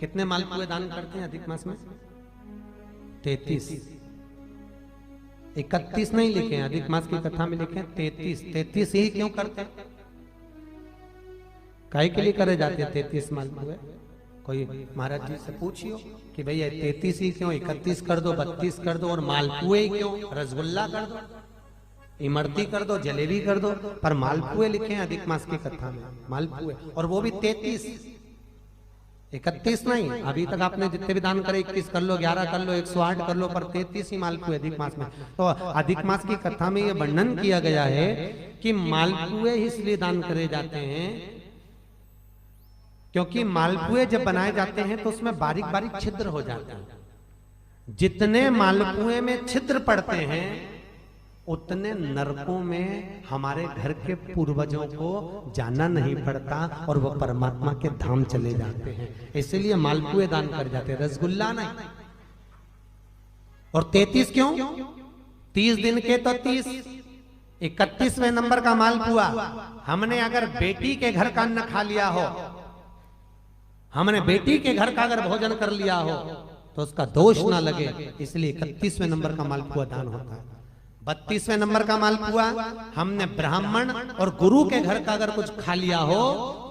कितने मालपुए दान करते हैं अधिक मास में? 33। 31 नहीं लिखे हैं, अधिक मास की कथा में लिखे 33। 33 ही क्यों करते हैं? काहे के लिए करे जाते हैं 33 मालपुए? कोई महाराज जी से पूछियो कि भैया 33 ही क्यों, 31 कर दो, 32 कर दो, और मालपुए ही क्यों? रसगुल्ला कर दो, इमरती कर दो, जलेबी कर दो, पर मालपुए लिखे हैं अधिक मास की कथा में, मालपुए, और वो भी 33। 31 नहीं। अभी तक आपने जितने भी दान करे 21 कर लो, 11 कर लो, 108 कर लो, पर 33 ही मालपुए अधिक मास में। तो अधिक मास की कथा में यह वर्णन किया गया है कि मालपुए इसलिए दान करे जाते हैं क्योंकि मालपुए जब बनाए जाते हैं तो उसमें बारीक बारीक छिद्र हो जाते हैं। जितने मालपुए में छिद्र पड़ते हैं उतने नरकों में हमारे घर के पूर्वजों को जाना नहीं पड़ता और वो परमात्मा के धाम चले जाते हैं। इसलिए मालपुए दान कर जाते हैं, रसगुल्ला नहीं। और 33 क्यों? 30 दिन के तो 30, 31वें नंबर का मालपुआ हमने अगर बेटी के घर का अन्न खा लिया हो, हमने बेटी के घर का अगर भोजन कर लिया हो तो उसका दोष ना लगे, इसलिए 31वें नंबर का मालपुआ दान होता है। 32वें नंबर का मालपुआ हमने ब्राह्मण और गुरु के घर का अगर कुछ खा लिया हो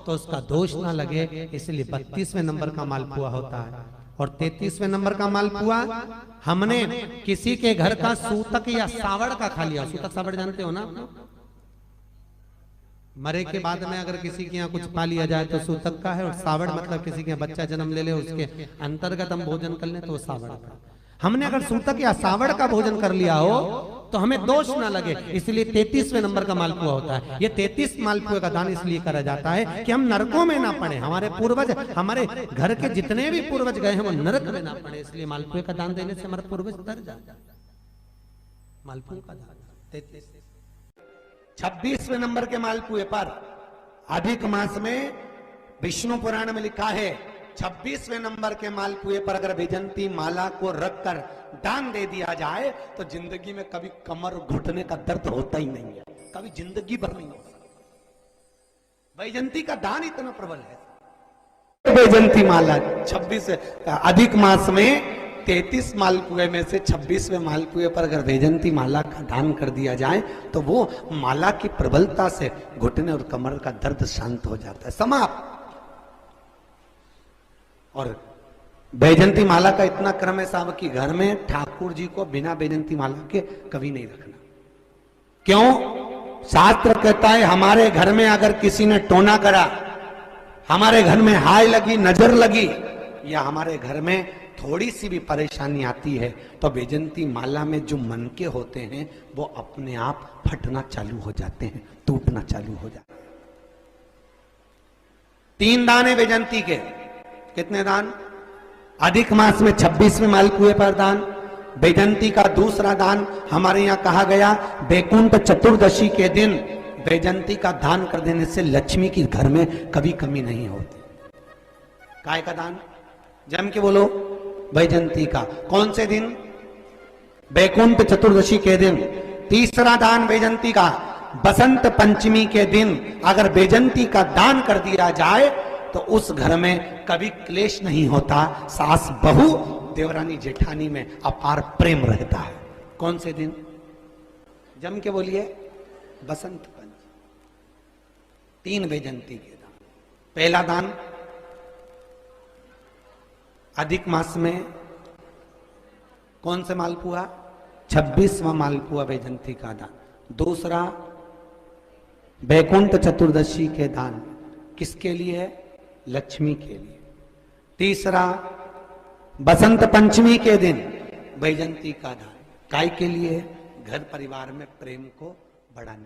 तो उसका दोष ना लगे, इसलिए 32वें नंबर का मालपुआ होता है। और 33वें नंबर का मालपुआ हमने किसी के घर का सूतक या सावड़ का खा लिया। सूतक सावड़ जानते हो ना? मरे के बाद में अगर किसी के यहाँ कुछ पा लिया जाए तो सूतक का है, और सावड़ मतलब किसी के बच्चा जन्म ले ले उसके अंतर्गत हम भोजन कर ले तो वो सावड़ का। हमने अगर सूतक या सावड़ का भोजन कर लिया हो तो हमें दोष ना लगे, इसलिए 33वें नंबर का मालपुआ होता है। ये 33 मालपुए का दान इसलिए करा जाता है कि हम नरकों में ना पड़े, हमारे पूर्वज, हमारे घर के जितने भी पूर्वज गए हैं वो नरक में ना पड़े, इसलिए मालपुए का दान देने से हमारे पूर्वज तर जाते हैं। मालपुए का दान 33। 26वें नंबर के मालपुए पर अधिक मास में विष्णु पुराण में लिखा है 26वें नंबर के मालपुए पर अगर वैजंती माला को रखकर दान दे दिया जाए तो जिंदगी में कभी कमर घुटने का दर्द होता ही नहीं है, कभी जिंदगी भर नहीं होता। वैजंती का दान इतना प्रबल है। वैजंती माला 26 अधिक मास में 33 मालपुए में से 26वें मालपुए पर अगर वैजंती माला का दान कर दिया जाए तो वो माला की प्रबलता से घुटने और कमर का दर्द शांत हो जाता है, समाप्त। और वैजंती माला का इतना क्रम है साहब कि घर में ठाकुर जी को बिना वैजंती माला के कभी नहीं रखना। क्यों? शास्त्र कहता है हमारे घर में अगर किसी ने टोना करा, हमारे घर में हाय लगी, नजर लगी, या हमारे घर में थोड़ी सी भी परेशानी आती है तो वैजंती माला में जो मन के होते हैं वो अपने आप फटना चालू हो जाते हैं, टूटना चालू हो जाते हैं। 3 दान है वैजंती के। कितने दान? अधिक मास में 26वें मालपुए पर दान। वैजंती का दूसरा दान हमारे यहां कहा गया वैकुंठ चतुर्दशी के दिन वैजंती का दान कर देने से लक्ष्मी की घर में कभी कमी नहीं होती। काय का दान? जम के बोलो, वैजंती का। कौन से दिन? वैकुंठ चतुर्दशी के दिन। तीसरा दान वैजंती का बसंत पंचमी के दिन अगर वैजंती का दान कर दिया जाए तो उस घर में कभी क्लेश नहीं होता, सास बहू देवरानी जेठानी में अपार प्रेम रहता है। कौन से दिन? जम के बोलिए, बसंत पंचमी। 3 वैजंती के दान। पहला दान अधिक मास में कौन से मालपुआ? 26वां मालपुआ वैजंती का दान। दूसरा वैकुंठ चतुर्दशी के दान, किसके लिए है? लक्ष्मी के लिए। तीसरा बसंत पंचमी के दिन वैजंती का दान, काय के लिए? घर परिवार में प्रेम को बढ़ाने